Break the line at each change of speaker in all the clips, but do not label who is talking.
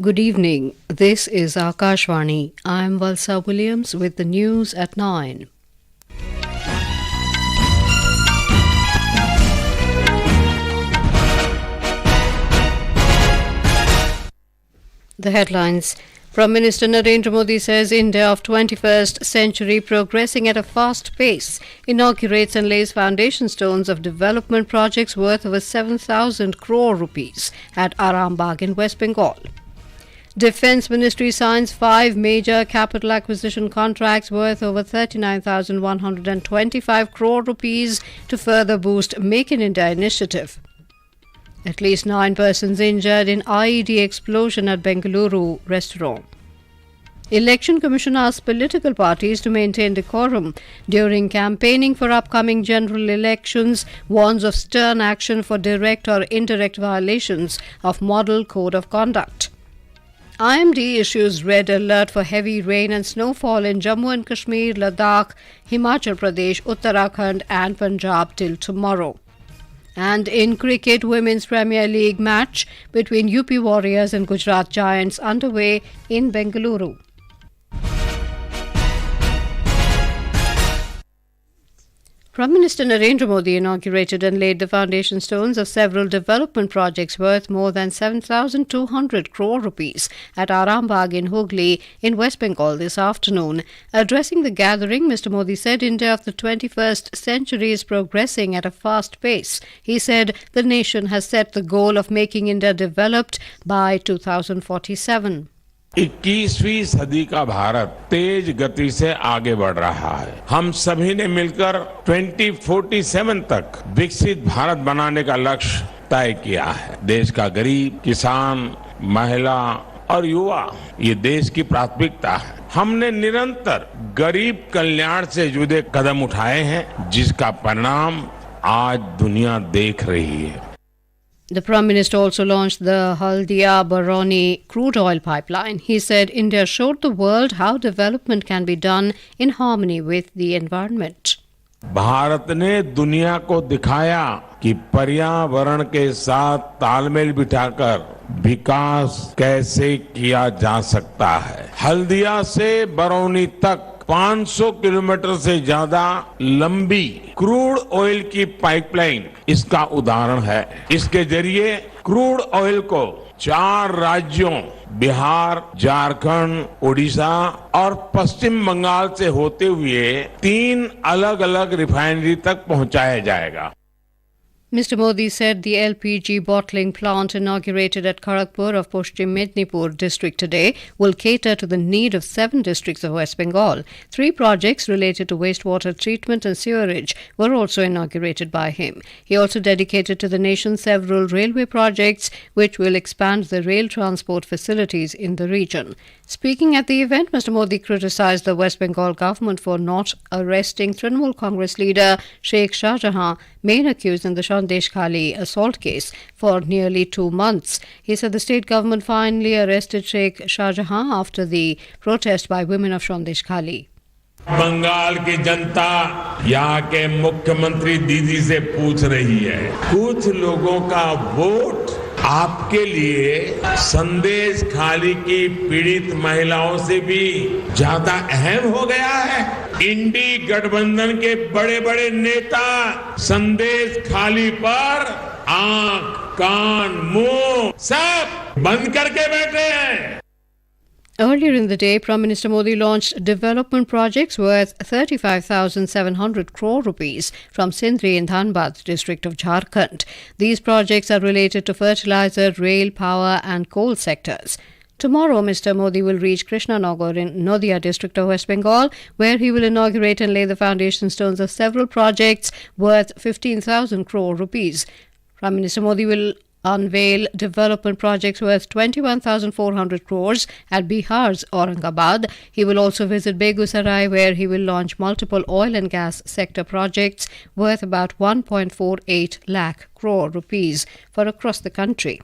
Good evening. This is Akashvani. I'm Valsa Williams with the news at 9. The headlines. Prime Minister Narendra Modi says India of 21st century progressing at a fast pace, inaugurates and lays foundation stones of development projects worth over 7,000 crore rupees at Arambagh in West Bengal. Defence Ministry signs 5 major capital acquisition contracts worth over 39,125 crore rupees to further boost Make in India initiative. At least 9 persons injured in IED explosion at Bengaluru restaurant. Election Commission asks political parties to maintain decorum during campaigning for upcoming general elections, warns of stern action for direct or indirect violations of Model Code of Conduct. IMD issues red alert for heavy rain and snowfall in Jammu and Kashmir, Ladakh, Himachal Pradesh, Uttarakhand and Punjab till tomorrow. And in cricket, Women's Premier League match between UP Warriorz and Gujarat Giants underway in Bengaluru. Prime Minister Narendra Modi inaugurated and laid the foundation stones of several development projects worth more than 7,200 crore rupees at Arambagh in Hooghly in West Bengal this afternoon. Addressing the gathering, Mr. Modi said India of the 21st century is progressing at a fast pace. He said the nation has set the goal of making India developed by 2047.
21वीं सदी का भारत तेज गति से आगे बढ़ रहा है। हम सभी ने मिलकर 2047 तक विकसित भारत बनाने का लक्ष्य तय किया है। देश का गरीब, किसान, महिला और युवा ये देश की प्राथमिकता है। हमने निरंतर गरीब कल्याण से जुड़े कदम उठाए हैं, जिसका परिणाम आज दुनिया देख रही है।
The Prime Minister also launched the Haldia-Barauni crude oil pipeline. He said India showed the world how development can be done in harmony with the environment.
Bharat ने दुनिया को दिखाया कि पर्यावरण के साथ तालमेल बिठाकर विकास कैसे किया जा सकता है। हल्दिया से बरौनी तक 500 किलोमीटर से ज्यादा लंबी क्रूड ऑयल की पाइपलाइन इसका उदाहरण है। इसके जरिए क्रूड ऑयल को 4 राज्यों बिहार, झारखंड, उड़ीसा और पश्चिम बंगाल से होते हुए 3 अलग-अलग रिफाइनरी तक पहुंचाया जाएगा।
Mr. Modi said the LPG bottling plant inaugurated at Kharagpur of Paschim Mednipur district today will cater to the need of 7 districts of West Bengal. 3 projects related to wastewater treatment and sewerage were also inaugurated by him. He also dedicated to the nation several railway projects which will expand the rail transport facilities in the region. Speaking at the event, Mr. Modi criticized the West Bengal government for not arresting Trinamool Congress leader Sheikh Shah Jahan, main accused in the Sandesh Khali assault case, for nearly 2 months. He said the state government finally arrested Sheikh Shah Jahan after the protest by women of Sandesh Khali.
Bengal की जनता यहाँ के मुख्यमंत्री दीदी से पूछ रही है, कुछ लोगों का वोट आपके लिए संदेश खाली की पीड़ित महिलाओं से भी ज्यादा अहम हो गया है। इंडी गठबंधन के बड़े बड़े नेता संदेश खाली पर आंख, कान, मुंह सब बंद करके बैठे हैं।
Earlier in the day, Prime Minister Modi launched development projects worth 35,700 crore rupees from Sindri in Dhanbad district of Jharkhand. These projects are related to fertilizer, rail, power and coal sectors. Tomorrow, Mr. Modi will reach Krishnanagar in Nadia district of West Bengal, where he will inaugurate and lay the foundation stones of several projects worth 15,000 crore rupees. Prime Minister Modi will unveil development projects worth 21,400 crores at Bihar's Aurangabad. He will also visit Begusarai, where he will launch multiple oil and gas sector projects worth about 1.48 lakh crore rupees for across the country.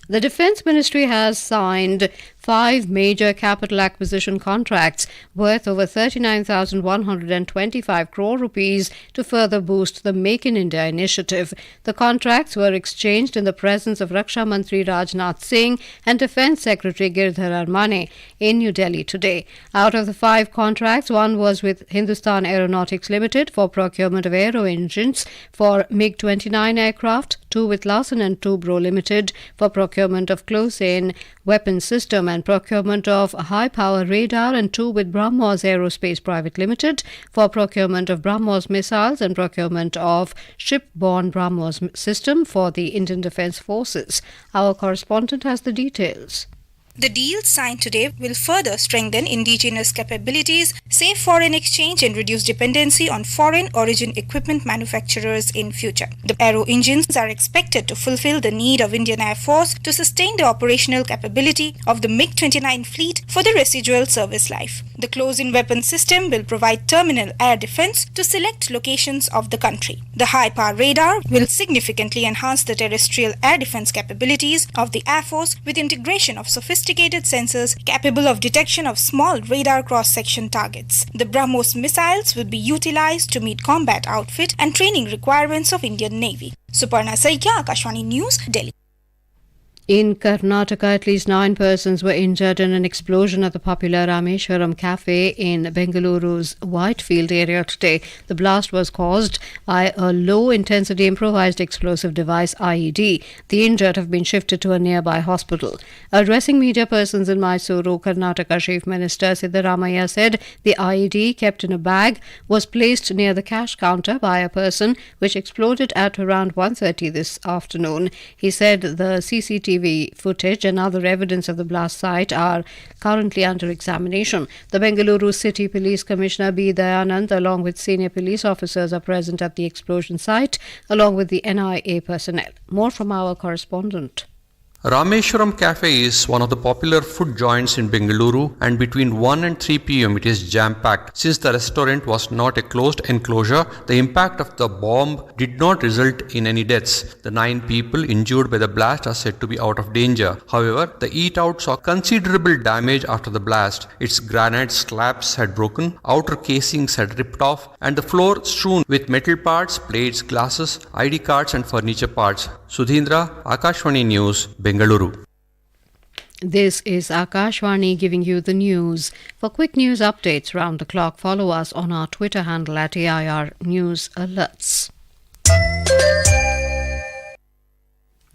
The Defence Ministry has signed 5 major capital acquisition contracts worth over 39,125 crore rupees to further boost the Make in India initiative. The contracts were exchanged in the presence of Raksha Mantri Rajnath Singh and Defence Secretary Girdhar Armane in New Delhi today. Out of the 5 contracts, one was with Hindustan Aeronautics Limited for procurement of aero engines for MiG-29 aircraft, 2 with Larsen & Toubro Limited for procurement of close-in weapon system and procurement of high-power radar, and 2 with BrahMos Aerospace Private Limited for procurement of BrahMos missiles and procurement of ship-borne BrahMos system for the Indian Defence Forces. Our correspondent has the details.
The deal signed today will further strengthen indigenous capabilities, save foreign exchange and reduce dependency on foreign origin equipment manufacturers in future. The aero engines are expected to fulfill the need of Indian Air Force to sustain the operational capability of the MiG-29 fleet for the residual service life. The close-in weapon system will provide terminal air defense to select locations of the country. The high-power radar will significantly enhance the terrestrial air defense capabilities of the Air Force with integration of sophisticated sensors capable of detection of small radar cross-section targets. The BrahMos missiles will be utilized to meet combat outfit and training requirements of Indian Navy. Suparna Saikya, Akashvani News, Delhi.
In Karnataka, at least 9 persons were injured in an explosion at the popular Rameshwaram Cafe in Bengaluru's Whitefield area today. The blast was caused by a low-intensity improvised explosive device, IED. The injured have been shifted to a nearby hospital. Addressing media persons in Mysuru, Karnataka Chief Minister Siddaramaiah said the IED, kept in a bag, was placed near the cash counter by a person, which exploded at around 1:30 this afternoon. He said the CCTV footage and other evidence of the blast site are currently under examination. The Bengaluru City Police Commissioner B. Dayanand, along with senior police officers, are present at the explosion site, along with the NIA personnel. More from our correspondent.
Rameshwaram Cafe is one of the popular food joints in Bengaluru, and between 1 and 3 p.m. it is jam-packed. Since the restaurant was not a closed enclosure, the impact of the bomb did not result in any deaths. The 9 people injured by the blast are said to be out of danger. However, the eat-out saw considerable damage after the blast. Its granite slabs had broken, outer casings had ripped off, and the floor strewn with metal parts, plates, glasses, ID cards and furniture parts. Sudhindra, Akashvani News, Bengaluru.
This is Akashvani giving you the news. For quick news updates round the clock, follow us on our Twitter handle at AIR News Alerts.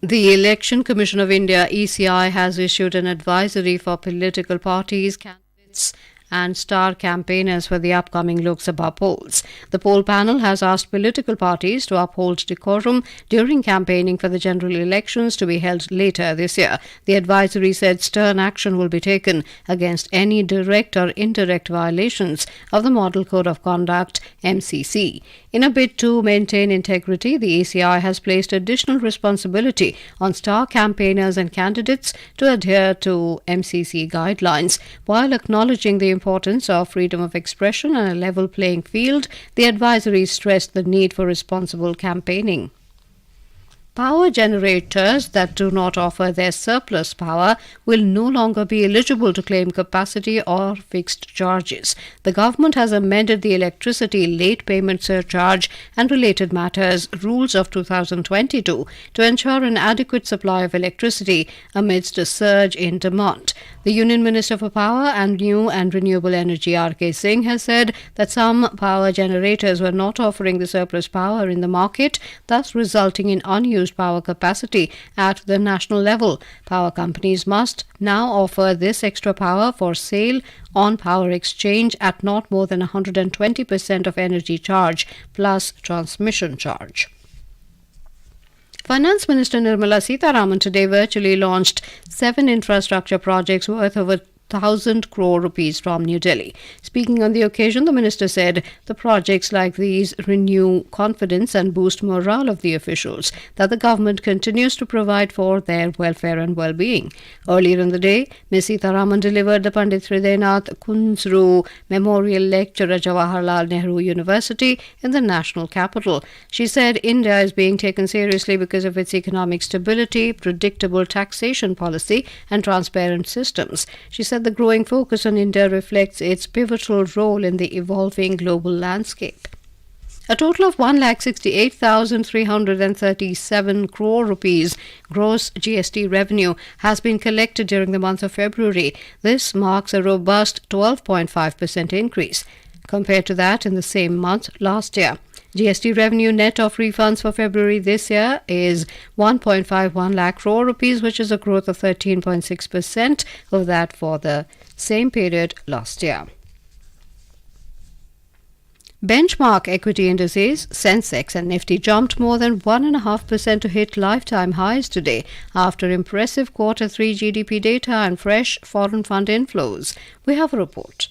The Election Commission of India, ECI, has issued an advisory for political parties, candidates and star campaigners for the upcoming Lok Sabha polls. The poll panel has asked political parties to uphold decorum during campaigning for the general elections to be held later this year. The advisory said stern action will be taken against any direct or indirect violations of the Model Code of Conduct, MCC. In a bid to maintain integrity, the ECI has placed additional responsibility on star campaigners and candidates to adhere to MCC guidelines. While acknowledging the importance of freedom of expression and a level playing field, the advisory stressed the need for responsible campaigning. Power generators that do not offer their surplus power will no longer be eligible to claim capacity or fixed charges. The government has amended the Electricity Late Payment Surcharge and Related Matters Rules of 2022 to ensure an adequate supply of electricity amidst a surge in demand. The Union Minister for Power and New and Renewable Energy, R.K. Singh, has said that some power generators were not offering the surplus power in the market, thus resulting in unused power capacity at the national level. Power companies must now offer this extra power for sale on power exchange at not more than 120% of energy charge plus transmission charge. Finance Minister Nirmala Sitharaman today virtually launched 7 infrastructure projects worth over 1,000 crore rupees from New Delhi. Speaking on the occasion, the minister said the projects like these renew confidence and boost morale of the officials that the government continues to provide for their welfare and well-being. Earlier in the day, Ms. Sitaraman delivered the Pandit Hridaynath Kunzru Memorial Lecture at Jawaharlal Nehru University in the national capital. She said India is being taken seriously because of its economic stability, predictable taxation policy and transparent systems. She said the growing focus on India reflects its pivotal role in the evolving global landscape. A total of 1,68,337 crore rupees gross GST revenue has been collected during the month of February. This marks a robust 12.5% increase compared to that in the same month last year. GST revenue net of refunds for February this year is 1.51 lakh crore rupees, which is a growth of 13.6% of that for the same period last year. Benchmark equity indices, Sensex and Nifty jumped more than 1.5% to hit lifetime highs today after impressive Q3 GDP data and fresh foreign fund inflows. We have a report.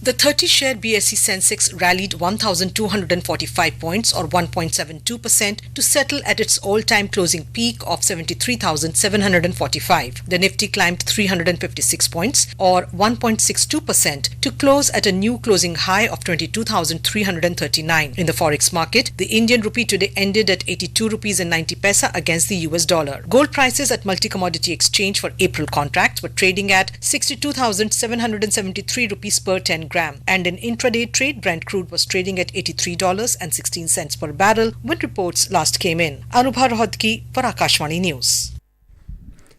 The 30-share BSE Sensex rallied 1,245 points or 1.72% to settle at its all-time closing peak of 73,745. The Nifty climbed 356 points or 1.62% to close at a new closing high of 22,339. In the forex market, the Indian rupee today ended at 82 rupees and 90 paisa against the US dollar. Gold prices at multi-commodity exchange for April contracts were trading at 62,773 rupees per 10 gram, and in intraday trade Brent crude was trading at $83.16 per barrel when reports last came in. Anubha Rohatgi for Akashvani News.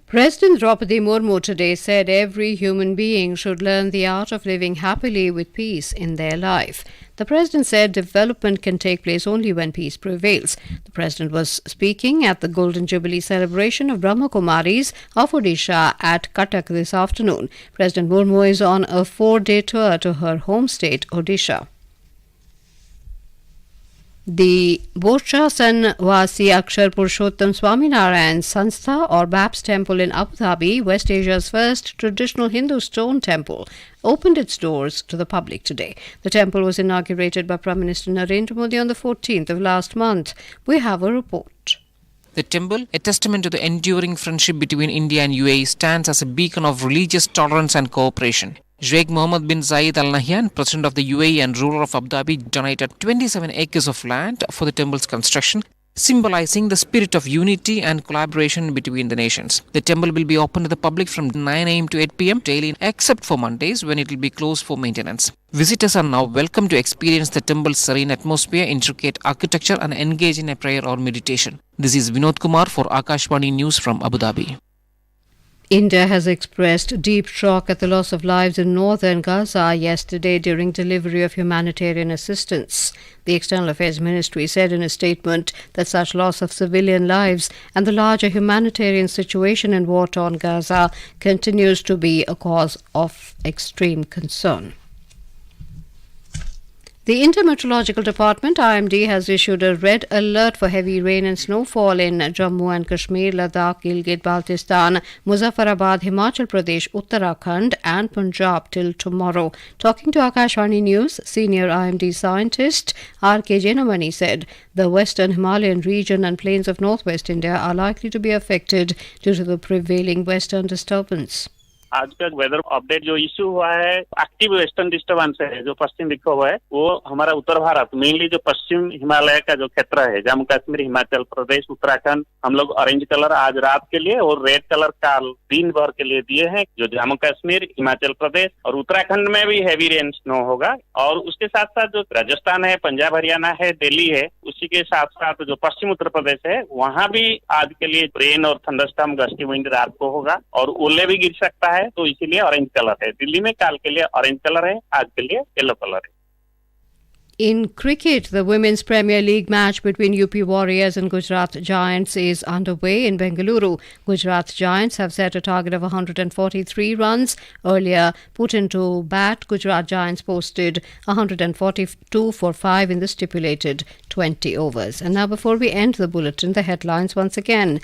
President Draupadi Murmu today said every human being should learn the art of living happily with peace in their life. The president said development can take place only when peace prevails. The president was speaking at the Golden Jubilee celebration of Brahma Kumaris of Odisha at Cuttack this afternoon. President Murmu is on a 4-day tour to her home state, Odisha. The Bochasan Vasi Akshar Purushottam Swaminarayan Sanstha or BAPS temple in Abu Dhabi, West Asia's first traditional Hindu stone temple, opened its doors to the public today. The temple was inaugurated by Prime Minister Narendra Modi on the 14th of last month. We have a report.
The temple, a testament to the enduring friendship between India and UAE, stands as a beacon of religious tolerance and cooperation. Sheikh Mohammed bin Zayed Al Nahyan, President of the UAE and ruler of Abu Dhabi, donated 27 acres of land for the temple's construction, symbolizing the spirit of unity and collaboration between the nations. The temple will be open to the public from 9 a.m. to 8 p.m. daily, except for Mondays when it will be closed for maintenance. Visitors are now welcome to experience the temple's serene atmosphere, intricate architecture and engage in a prayer or meditation. This is Vinod Kumar for Akashvani News from Abu Dhabi.
India has expressed deep shock at the loss of lives in northern Gaza yesterday during delivery of humanitarian assistance. The External Affairs Ministry said in a statement that such loss of civilian lives and the larger humanitarian situation in war-torn Gaza continues to be a cause of extreme concern. The Intermeteorological Department, IMD, has issued a red alert for heavy rain and snowfall in Jammu and Kashmir, Ladakh, Gilgit-Baltistan, Muzaffarabad, Himachal Pradesh, Uttarakhand and Punjab till tomorrow. Talking to Akashvani News, senior IMD scientist R.K. Jenamani said the western Himalayan region and plains of northwest India are likely to be affected due to the prevailing western disturbance.
आज का weather update जो issue हुआ है, active western disturbance है जो पश्चिम विक्षोभ है, वो हमारा उत्तर भारत मेनली जो पश्चिम हिमालय का जो क्षेत्र है, जम्मू कश्मीर, हिमाचल प्रदेश, उत्तराखंड, हम लोग ऑरेंज कलर आज रात के लिए और रेड कलर काल दिन भर के लिए दिए हैं, जो जम्मू कश्मीर, हिमाचल प्रदेश और उत्तराखंड में भी हैवी रेन स्नो होगा। और उसके साथ साथ जो राजस्थान है, पंजाब हरियाणा है, दिल्ली है, उसी के साथ साथ जो पश्चिम उत्तर प्रदेश है, वहाँ भी आज के लिए रेन और थंडरस्टॉर्म गस्टी विंड रात को होगा और ओले भी गिर सकता है, तो इसीलिए ऑरेंज कलर है। दिल्ली में काल के लिए ऑरेंज कलर है, आज के लिए येलो कलर है।
In cricket, the Women's Premier League match between UP Warriorz and Gujarat Giants is underway in Bengaluru. Gujarat Giants have set a target of 143 runs. Earlier put into bat, Gujarat Giants posted 142 for 5 in the stipulated 20 overs. And now before we end the bulletin, the headlines once again.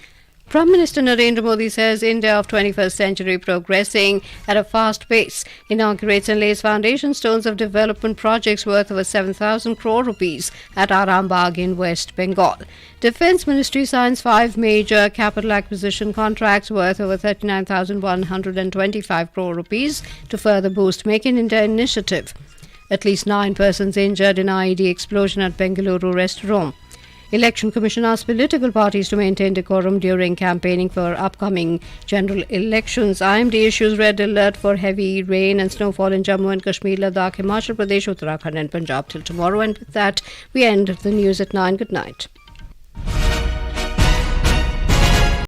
Prime Minister Narendra Modi says India of 21st century progressing at a fast pace, inaugurates and lays foundation stones of development projects worth over 7,000 crore rupees at Arambagh in West Bengal. Defence Ministry signs 5 major capital acquisition contracts worth over 39,125 crore rupees to further boost Make in India initiative. At least 9 persons injured in IED explosion at Bengaluru restaurant. Election Commission asked political parties to maintain decorum during campaigning for upcoming general elections. IMD issues red alert for heavy rain and snowfall in Jammu and Kashmir, Ladakh, Himachal Pradesh, Uttarakhand and Punjab till tomorrow. And with that, we end the news at 9. Good night.